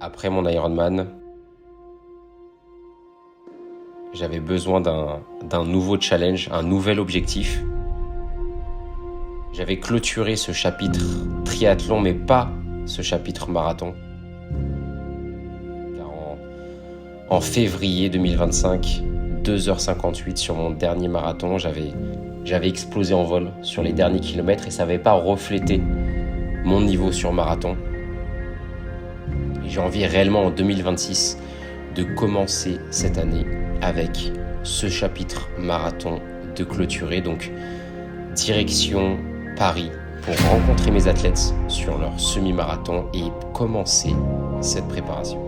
Après mon Ironman, j'avais besoin d'un nouveau challenge, un nouvel objectif. J'avais clôturé ce chapitre triathlon, mais pas ce chapitre marathon. Car en février 2025, 2h58 sur mon dernier marathon, j'avais explosé en vol sur les derniers kilomètres et ça n'avait pas reflété mon niveau sur marathon. Et j'ai envie réellement en 2026 de commencer cette année avec ce chapitre marathon de clôturer. Donc direction Paris pour rencontrer mes athlètes sur leur semi-marathon et commencer cette préparation.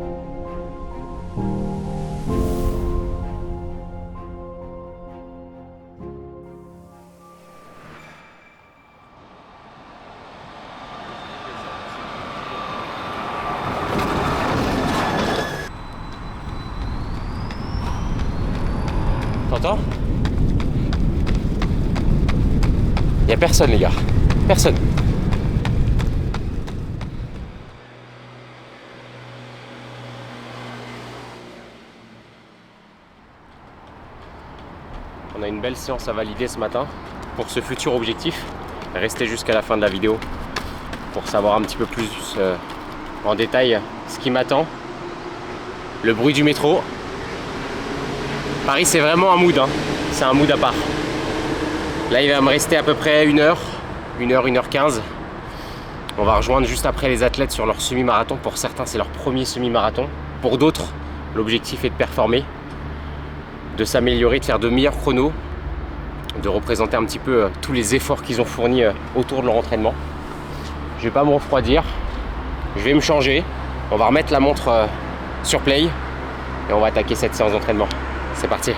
T'entends ? Il n'y a personne les gars, personne. On a une belle séance à valider ce matin pour ce futur objectif. Restez jusqu'à la fin de la vidéo pour savoir un petit peu plus en détail ce qui m'attend. Le bruit du métro. Paris c'est vraiment un mood, hein. C'est un mood à part. Là il va me rester à peu près 1h15. On va rejoindre juste après les athlètes sur leur semi-marathon. Pour certains c'est leur premier semi-marathon. Pour d'autres l'objectif est de performer, de s'améliorer, de faire de meilleurs chronos, de représenter un petit peu tous les efforts qu'ils ont fournis autour de leur entraînement. Je vais pas me refroidir, je vais me changer, on va remettre la montre sur play et on va attaquer cette séance d'entraînement. C'est parti.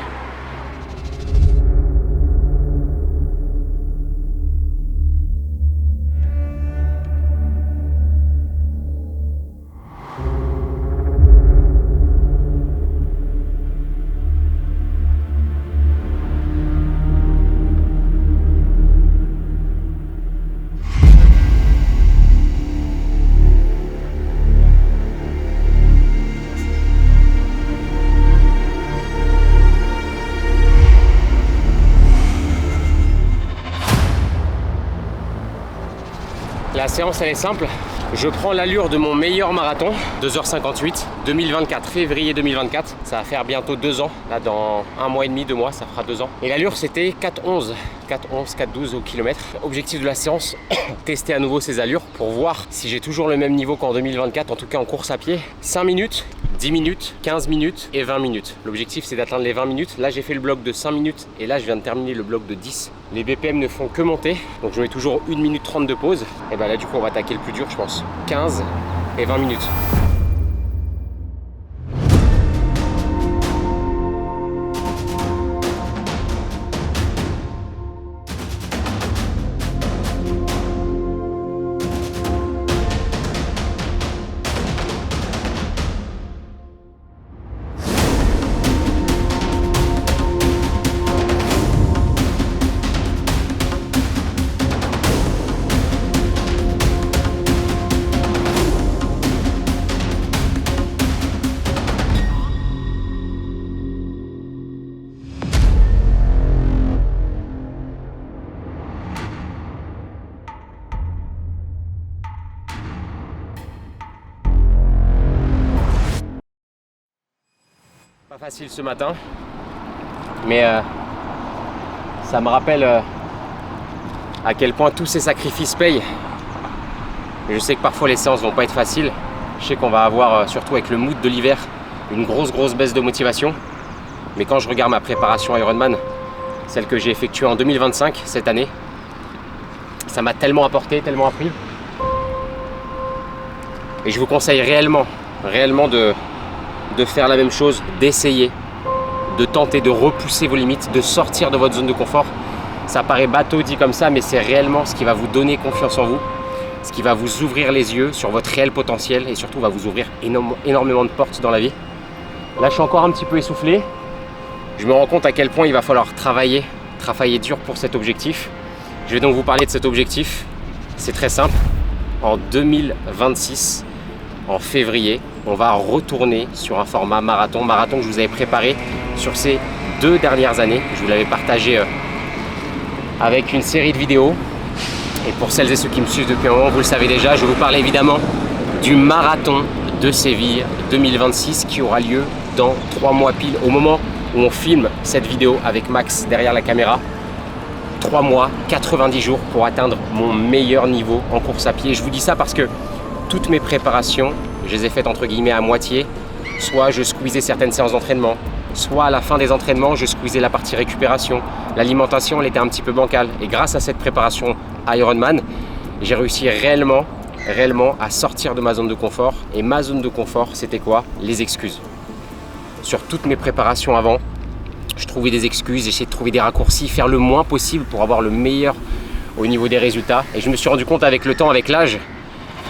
La séance elle est simple, je prends l'allure de mon meilleur marathon, 2h58, 2024, février 2024. Ça va faire bientôt 2 ans, là dans 1 mois et demi, 2 mois, ça fera 2 ans. Et l'allure c'était 4,11, 4,12 au kilomètre. Objectif de la séance, tester à nouveau ces allures pour voir si j'ai toujours le même niveau qu'en 2024, en tout cas en course à pied. 5 minutes, 10 minutes, 15 minutes et 20 minutes. L'objectif c'est d'atteindre les 20 minutes. Là j'ai fait le bloc de 5 minutes et là je viens de terminer le bloc de 10. Les BPM ne font que monter, donc je mets toujours 1 minute 30 de pause. Et ben là du coup on va attaquer le plus dur je pense. 15 et 20 minutes. Pas facile ce matin, mais ça me rappelle à quel point tous ces sacrifices payent. Je sais que parfois les séances vont pas être faciles. Je sais qu'on va avoir, surtout avec le mood de l'hiver, une grosse baisse de motivation. Mais quand je regarde ma préparation Ironman, celle que j'ai effectuée en 2025, cette année, ça m'a tellement apporté, tellement appris. Et je vous conseille réellement de faire la même chose, d'essayer, de tenter de repousser vos limites, de sortir de votre zone de confort. Ça paraît bateau dit comme ça, mais c'est réellement ce qui va vous donner confiance en vous, ce qui va vous ouvrir les yeux sur votre réel potentiel et surtout va vous ouvrir énormément de portes dans la vie. Là, je suis encore un petit peu essoufflé. Je me rends compte à quel point il va falloir travailler dur pour cet objectif. Je vais donc vous parler de cet objectif. C'est très simple. En 2026, en février, on va retourner sur un format marathon que je vous avais préparé sur ces 2 dernières années. Je vous l'avais partagé avec une série de vidéos. Et pour celles et ceux qui me suivent depuis un moment, vous le savez déjà, je vais vous parler évidemment du marathon de Séville 2026 qui aura lieu dans 3 mois pile, au moment où on filme cette vidéo avec Max derrière la caméra. 3 mois, 90 jours pour atteindre mon meilleur niveau en course à pied. Je vous dis ça parce que toutes mes préparations, je les ai faites entre guillemets à moitié. Soit je squeezais certaines séances d'entraînement, soit à la fin des entraînements, je squeezais la partie récupération. L'alimentation, elle était un petit peu bancale. Et grâce à cette préparation Ironman, j'ai réussi réellement à sortir de ma zone de confort. Et ma zone de confort, c'était quoi? Les excuses. Sur toutes mes préparations avant, je trouvais des excuses, j'essayais de trouver des raccourcis, faire le moins possible pour avoir le meilleur au niveau des résultats. Et je me suis rendu compte avec le temps, avec l'âge,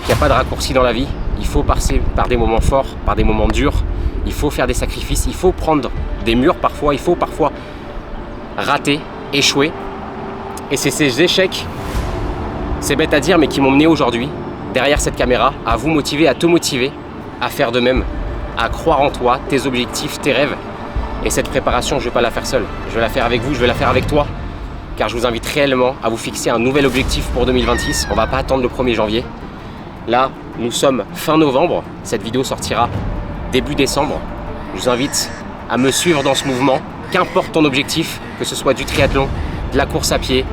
qu'il n'y a pas de raccourci dans la vie. Il faut passer par des moments forts, par des moments durs. Il faut faire des sacrifices, il faut prendre des murs parfois, il faut parfois rater, échouer. Et c'est ces échecs, c'est bête à dire, mais qui m'ont mené aujourd'hui, derrière cette caméra, à vous motiver, à te motiver, à faire de même, à croire en toi, tes objectifs, tes rêves. Et cette préparation, je ne vais pas la faire seule. Je vais la faire avec vous, je vais la faire avec toi. Car je vous invite réellement à vous fixer un nouvel objectif pour 2026. On ne va pas attendre le 1er janvier. Là, nous sommes fin novembre. Cette vidéo sortira début décembre. Je vous invite à me suivre dans ce mouvement. Qu'importe ton objectif, que ce soit du triathlon, de la course à pied,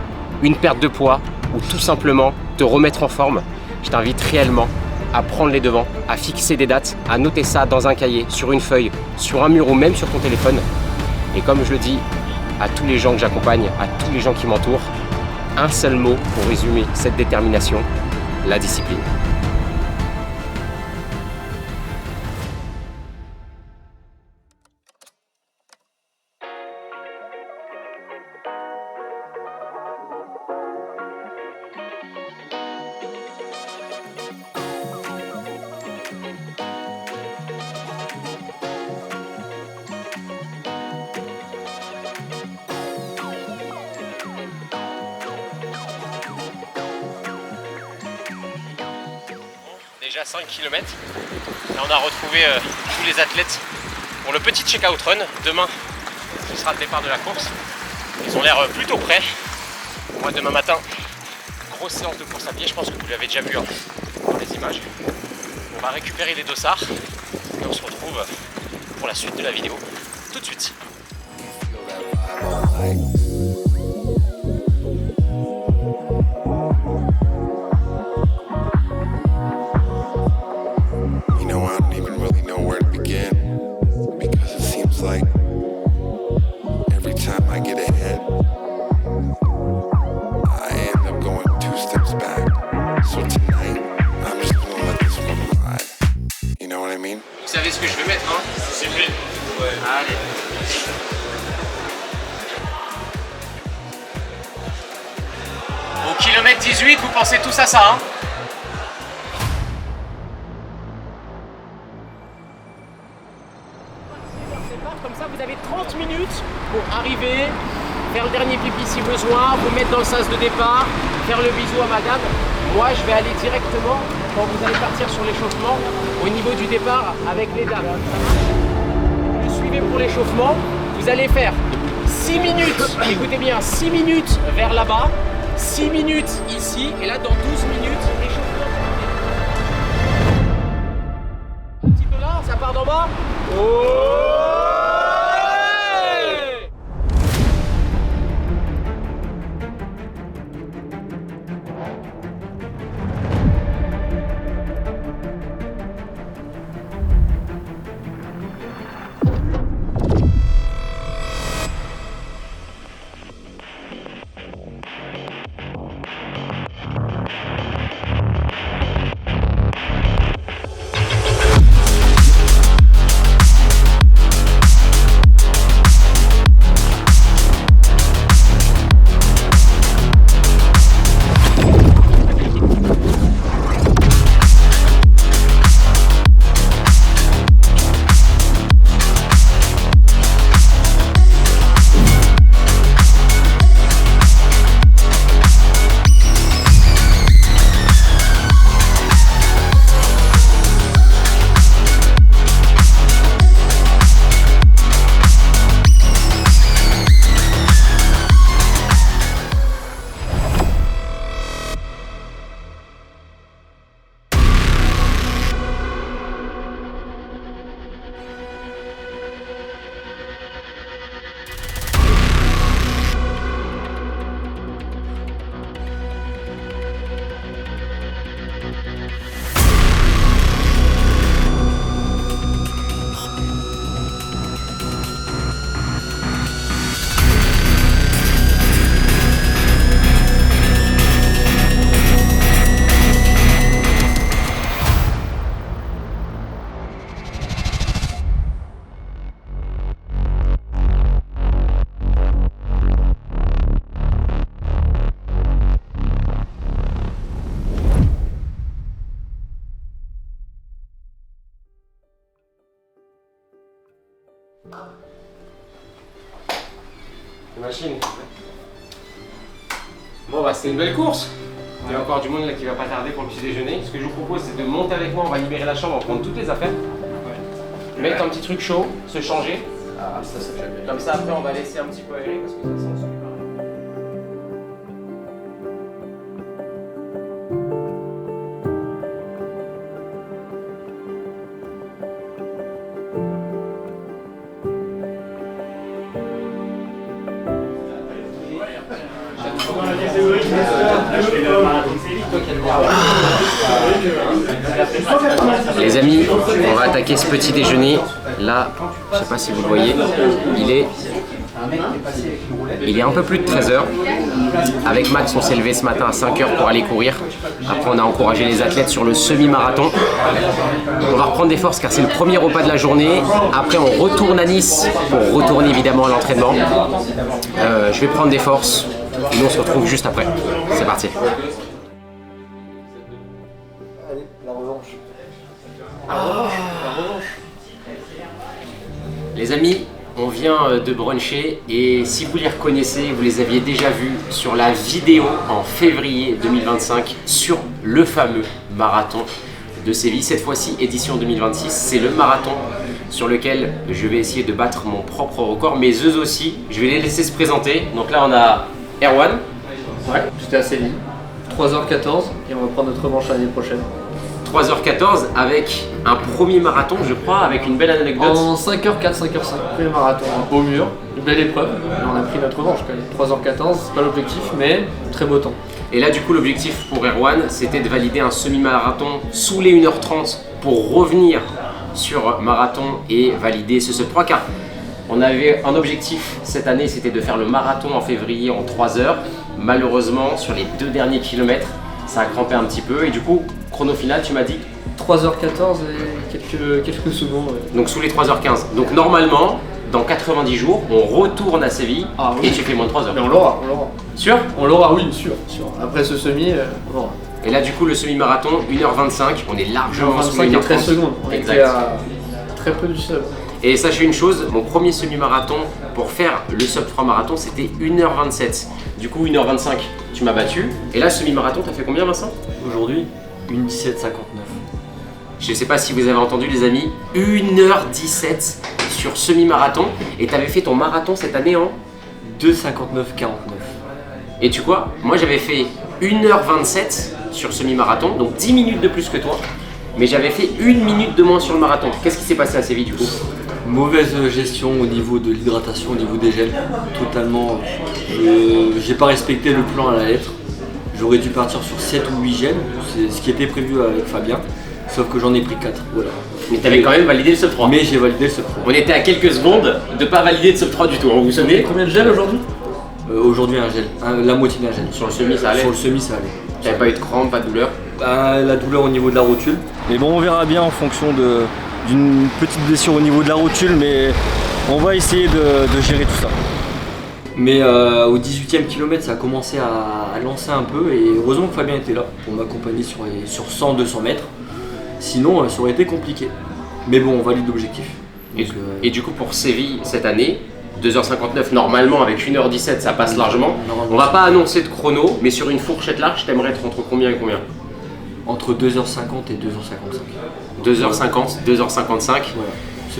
une perte de poids ou tout simplement te remettre en forme, je t'invite réellement à prendre les devants, à fixer des dates, à noter ça dans un cahier, sur une feuille, sur un mur ou même sur ton téléphone. Et comme je le dis à tous les gens que j'accompagne, à tous les gens qui m'entourent, un seul mot pour résumer cette détermination, la discipline. Déjà 5 km. Là on a retrouvé tous les athlètes pour le petit check-out run. Demain ce sera le départ de la course. Ils ont l'air plutôt prêts. Moi demain matin, grosse séance de course à pied, je pense que vous l'avez déjà vu dans les images. On va récupérer les dossards et on se retrouve pour la suite de la vidéo tout de suite. Vous savez ce que je vais mettre, hein? C'est fait. Ouais. Allez. Au kilomètre 18, vous pensez tous à ça, hein? Comme ça, vous avez 30 minutes pour arriver, faire le dernier pipi si besoin, vous mettre dans le sas de départ, faire le bisou à madame. Moi, je vais aller directement, quand vous allez partir sur l'échauffement, au niveau du départ avec les dames. Vous me suivez pour l'échauffement, vous allez faire 6 minutes, écoutez bien, 6 minutes vers là-bas, 6 minutes ici, et là dans 12 minutes, l'échauffement. Un petit peu là, ça part d'en bas. Oh! machine. Bon bah c'est une belle course. Il y a encore du monde là qui va pas tarder pour le petit déjeuner. Ce que je vous propose c'est de monter avec moi, on va libérer la chambre, on va prendre toutes les affaires. Mettre un petit truc chaud, se changer. Ah ça j'aime bien. Comme ça après on va laisser un petit peu aérer parce que ça sent super. Les amis, on va attaquer ce petit déjeuner. Là, je sais pas si vous le voyez, il est un peu plus de 13 h. Avec Max, on s'est levé ce matin à 5 h pour aller courir. Après, on a encouragé les athlètes sur le semi-marathon. On va reprendre des forces car c'est le premier repas de la journée. Après, on retourne à Nice pour retourner évidemment à l'entraînement. Je vais prendre des forces. Et nous, on se retrouve juste après. C'est parti. Allez, la revanche. Les amis, on vient de bruncher et si vous les reconnaissez, vous les aviez déjà vus sur la vidéo en février 2025 sur le fameux marathon de Séville. Cette fois-ci, édition 2026, c'est le marathon sur lequel je vais essayer de battre mon propre record, mais eux aussi. Je vais les laisser se présenter. Donc là, on a Erwan. Ouais, j'étais à Séville. 3h14 et on va prendre notre revanche l'année prochaine. 3h14 avec un premier marathon, je crois, avec une belle anecdote. En 5h04, 5h05, premier marathon, un beau mur, une belle épreuve. Et on a pris notre revanche quand même. 3h14, c'est pas l'objectif, mais très beau temps. Et là, du coup, l'objectif pour Erwan, c'était de valider un semi-marathon sous les 1h30 pour revenir sur marathon et valider ce sub 3 car on avait un objectif cette année, c'était de faire le marathon en février en 3 heures. Malheureusement, sur les 2 derniers kilomètres, ça a crampé un petit peu et du coup, chrono final, tu m'as dit 3h14 et quelques secondes. Ouais. Donc sous les 3h15. Donc normalement, dans 90 jours, on retourne à Séville et tu fais moins de 3 heures. Mais on l'aura, on l'aura. Sûr? On l'aura, oui, sûr. Après ce semi, on l'aura. Et là, du coup, le semi-marathon, 1h25, on est largement sous les 1h25 et 13 secondes. On exact. était à très peu du sub. Et sachez une chose, mon premier semi-marathon pour faire le sub 3 marathon, c'était 1h27. Du coup, 1h25, tu m'as battu. Et là, semi-marathon, t'as fait combien, Vincent? Aujourd'hui, 1h17,59. Je sais pas si vous avez entendu, les amis, 1h17 sur semi-marathon. Et t'avais fait ton marathon cette année en 2,59,49. Et tu quoi? Moi, j'avais fait 1h27 sur semi-marathon, donc 10 minutes de plus que toi. Mais j'avais fait 1 minute de moins sur le marathon. Qu'est-ce qui s'est passé à Séville, du coup? Mauvaise gestion au niveau de l'hydratation, au niveau des gels. Totalement. J'ai pas respecté le plan à la lettre. J'aurais dû partir sur 7 ou 8 gels. C'est ce qui était prévu avec Fabien. Sauf que j'en ai pris 4. Voilà. Mais t'avais quand même validé le sub 3. Mais j'ai validé le sub 3. On était à quelques secondes de pas valider le sub 3 du tout. Vous vous souvenez? Combien de gel aujourd'hui? Aujourd'hui, un gel. La moitié d'un gel. Sur le semi, ça allait? Sur le semi, ça allait. T'avais pas eu de crampes, pas de douleur? La douleur au niveau de la rotule. Mais bon, on verra bien en fonction d'une petite blessure au niveau de la rotule, mais on va essayer de gérer tout ça. Mais au 18e kilomètre, ça a commencé à lancer un peu et heureusement que Fabien était là pour m'accompagner sur 100-200 mètres. Sinon, ça aurait été compliqué. Mais bon, on valide l'objectif. Et du coup, pour Séville cette année, 2h59 normalement avec 1h17 ça passe largement. On va pas annoncer de chrono, mais sur une fourchette large, t'aimerais être entre combien et combien? Entre 2h50 et 2h55. 2h50, 2h55. Voilà.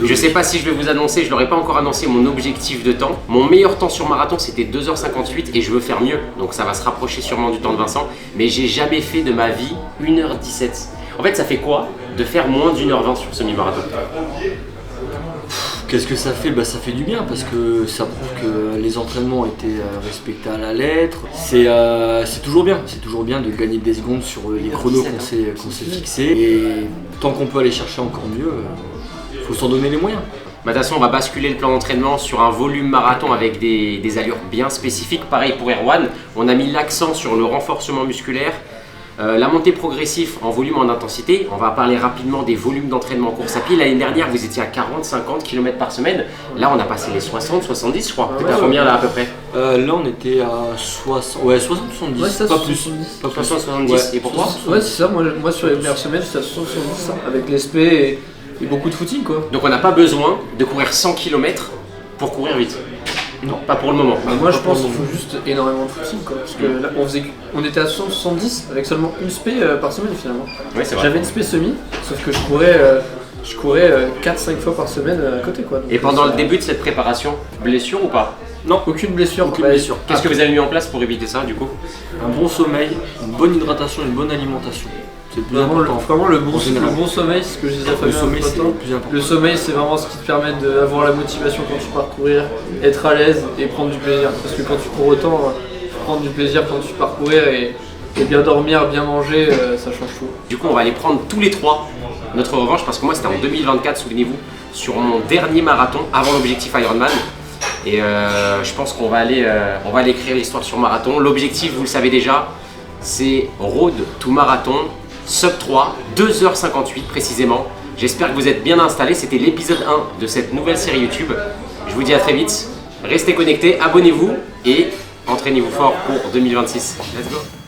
Je sais pas si je vais vous annoncer, je leur ai pas encore annoncé mon objectif de temps. Mon meilleur temps sur marathon c'était 2h58 et je veux faire mieux. Donc ça va se rapprocher sûrement du temps de Vincent. Mais j'ai jamais fait de ma vie 1h17. En fait ça fait quoi de faire moins d'1h20 sur semi-marathon? Qu'est-ce que ça fait? Ça fait du bien parce que ça prouve que les entraînements étaient respectés à la lettre. C'est toujours bien de gagner des secondes sur les chronos qu'on s'est fixés. Et tant qu'on peut aller chercher encore mieux, faut s'en donner les moyens. De toute façon, on va basculer le plan d'entraînement sur un volume marathon avec des allures bien spécifiques. Pareil pour Erwan, on a mis l'accent sur le renforcement musculaire. La montée progressive en volume, en intensité, on va parler rapidement des volumes d'entraînement en course à pied. L'année dernière, vous étiez à 40-50 km par semaine. Là, on a passé les 60-70, je crois. T'es à combien là à peu près? Là, on était à 60, 60-70, ouais, pas plus. 60-70, Ouais. et pour toi? Ouais, c'est ça. Moi, sur les meilleures semaines, c'est à 70 avec l'SP et beaucoup de footing, quoi. Donc, on n'a pas besoin de courir 100 km pour courir vite. Non, pas pour le moment. Moi je pense qu'il faut juste énormément de footing quoi. Parce que là on était à 70 avec seulement une spé par semaine finalement. Oui, c'est vrai. J'avais une spé semi, sauf que je courais 4-5 fois par semaine à côté quoi. Donc, Et pendant le début de cette préparation, blessure ou pas? Non, aucune blessure. Aucune blessure. Qu'est-ce que vous avez mis en place pour éviter ça du coup? Un bon sommeil, une bonne hydratation, une bonne alimentation. C'est le plus Vraiment, important. vraiment le En bon général. sommeil, c'est ce que je disais à Le Fabien. sommeil, l'autre c'est temps. le plus important. Le sommeil, c'est vraiment ce qui te permet d'avoir la motivation quand tu pars courir, être à l'aise et prendre du plaisir. Parce que quand tu cours autant, prendre du plaisir quand tu pars courir et bien dormir, bien manger, ça change tout. Du coup, on va aller prendre tous les trois notre revanche parce que moi, c'était en 2024, souvenez-vous, sur mon dernier marathon avant l'objectif Ironman. Et je pense qu'on va aller écrire l'histoire sur marathon. L'objectif, vous le savez déjà, c'est Road to Marathon, sub 3, 2h58 précisément. J'espère que vous êtes bien installés. C'était l'épisode 1 de cette nouvelle série YouTube. Je vous dis à très vite. Restez connectés, abonnez-vous et entraînez-vous fort pour 2026. Let's go!